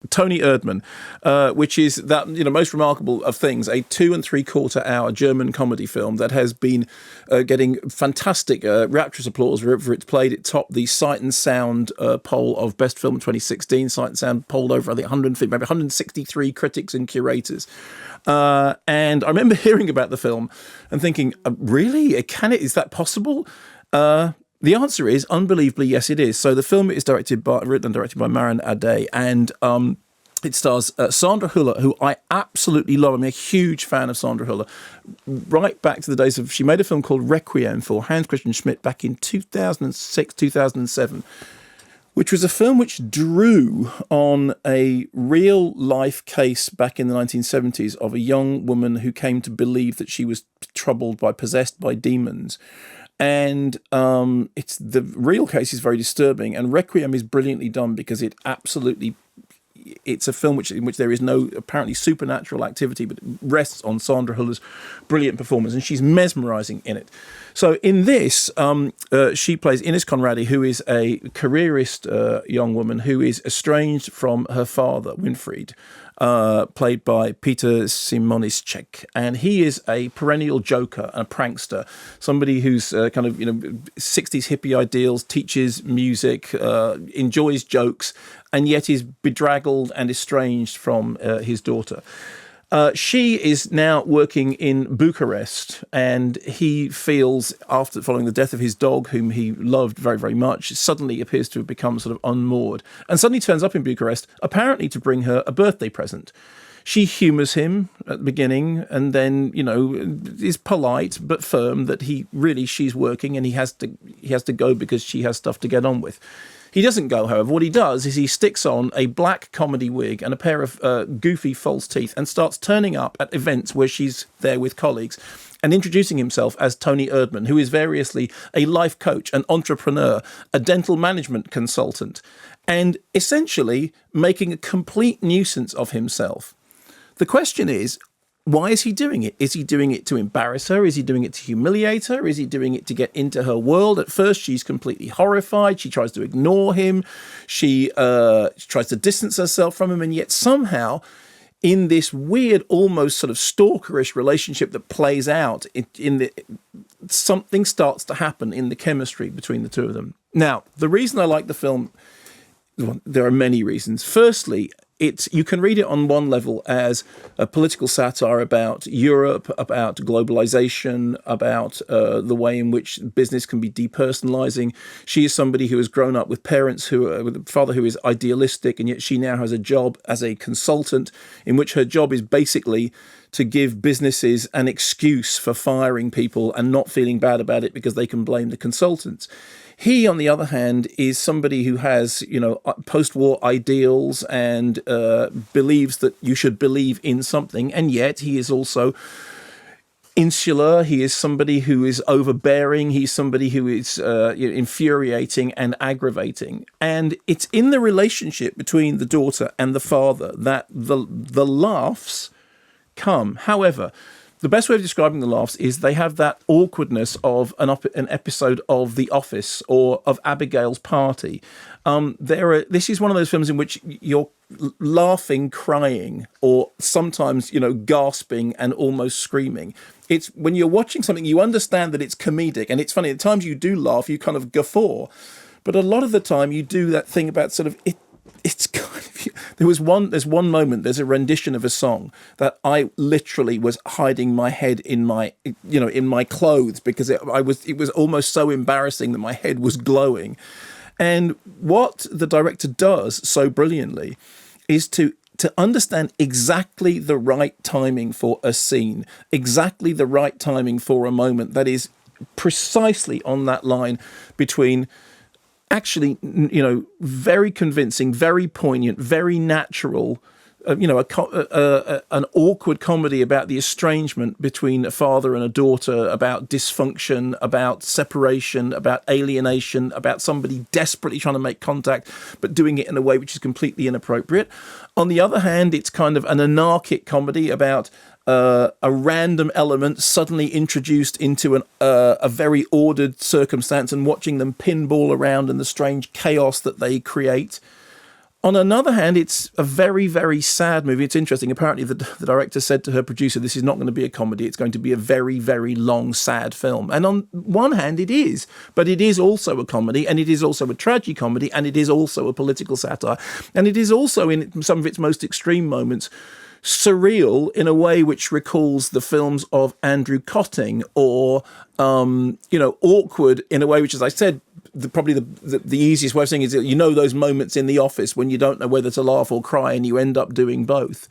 Tony Erdmann, which is that most remarkable of things, a 2 3/4 hour German comedy film that has been getting fantastic rapturous applause wherever it's played. It topped the Sight and Sound poll of Best Film in 2016. Sight and Sound polled over, I think, 150, maybe 163 critics and curators. And I remember hearing about the film and thinking, really? Is that possible? The answer is, unbelievably, yes, it is. So the film is written and directed by Marin Ade, and it stars Sandra Hüller, who I absolutely love. I'm a huge fan of Sandra Hüller. Right back to the days of, she made a film called Requiem for Hans Christian Schmidt back in 2006, 2007, which was a film which drew on a real life case back in the 1970s of a young woman who came to believe that she was possessed by demons. And it's the real case is very disturbing, and Requiem is brilliantly done because it's a film in which there is no apparently supernatural activity, but it rests on Sandra Hüller's brilliant performance, and she's mesmerising in it. So in this, she plays Ines Conradi, who is a careerist young woman who is estranged from her father, Winfried, played by Peter Simoniscek, and he is a perennial joker and a prankster, somebody who's 60s hippie ideals, teaches music, enjoys jokes, and yet is bedraggled and estranged from his daughter. She is now working in Bucharest, and he feels, after following the death of his dog, whom he loved very, very much, suddenly appears to have become sort of unmoored, and suddenly turns up in Bucharest, apparently to bring her a birthday present. She humours him at the beginning, and then, is polite but firm that she's working, and he has to go because she has stuff to get on with. He doesn't go, however. What he does is he sticks on a black comedy wig and a pair of goofy false teeth and starts turning up at events where she's there with colleagues and introducing himself as Tony Erdmann, who is variously a life coach, an entrepreneur, a dental management consultant, and essentially making a complete nuisance of himself. The question is, why is he doing it? Is he doing it to embarrass her? Is he doing it to humiliate her? Is he doing it to get into her world? At first, she's completely horrified. She tries to ignore him. She tries to distance herself from him. And yet somehow, in this weird, almost sort of stalkerish relationship that plays out, something starts to happen in the chemistry between the two of them. Now, the reason I like the film, well, there are many reasons. Firstly, you can read it on one level as a political satire about Europe, about globalization, about the way in which business can be depersonalizing. She is somebody who has grown up with parents with a father who is idealistic, and yet she now has a job as a consultant in which her job is basically to give businesses an excuse for firing people and not feeling bad about it because they can blame the consultants. He, on the other hand, is somebody who has, post-war ideals and believes that you should believe in something, and yet he is also insular. He is somebody who is overbearing. He's somebody who is infuriating and aggravating. And it's in the relationship between the daughter and the father that the laughs come. However, the best way of describing the laughs is they have that awkwardness of an episode of The Office or of Abigail's Party. This is one of those films in which you're laughing, crying, or sometimes, gasping and almost screaming. It's when you're watching something, you understand that it's comedic, and it's funny. At times you do laugh, you kind of guffaw, but a lot of the time you do that thing about sort of it. It's kind of, there's one moment, there's a rendition of a song that I literally was hiding my head in my clothes because it was almost so embarrassing that my head was glowing. And what the director does so brilliantly is to understand exactly the right timing for a scene, exactly the right timing for a moment that is precisely on that line between actually, very convincing, very poignant, very natural, an awkward comedy about the estrangement between a father and a daughter, about dysfunction, about separation, about alienation, about somebody desperately trying to make contact, but doing it in a way which is completely inappropriate. On the other hand, it's kind of an anarchic comedy about a random element suddenly introduced into a very ordered circumstance and watching them pinball around in the strange chaos that they create. On another hand, it's a very, very sad movie. It's interesting. Apparently, the director said to her producer, this is not going to be a comedy. It's going to be a very, very long, sad film. And on one hand, it is. But it is also a comedy, and it is also a tragicomedy, and it is also a political satire. And it is also, in some of its most extreme moments, surreal in a way which recalls the films of Andrew Cotting, or, awkward in a way which, as I said, probably the easiest way of saying it is, those moments in The Office when you don't know whether to laugh or cry and you end up doing both.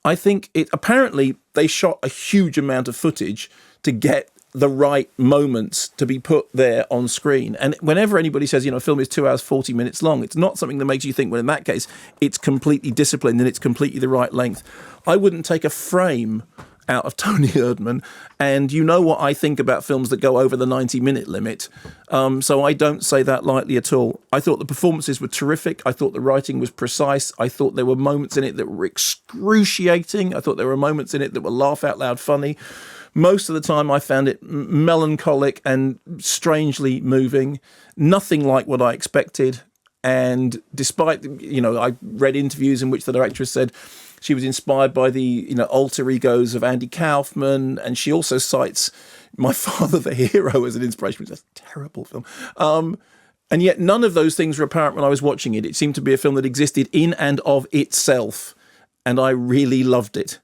I think apparently they shot a huge amount of footage to get the right moments to be put there on screen. And whenever anybody says, a film is 2 hours, 40 minutes long, it's not something that makes you think, well, in that case, it's completely disciplined and it's completely the right length. I wouldn't take a frame out of Tony Erdmann, and you know what I think about films that go over the 90-minute limit, so I don't say that lightly at all. I thought the performances were terrific. I thought the writing was precise. I thought there were moments in it that were excruciating. I thought there were moments in it that were laugh-out-loud funny. Most of the time I found it melancholic and strangely moving, nothing like what I expected. And despite, I read interviews in which the director said she was inspired by the, alter egos of Andy Kaufman, and she also cites My Father the Hero as an inspiration, which is a terrible film. And yet none of those things were apparent when I was watching it. It seemed to be a film that existed in and of itself, and I really loved it.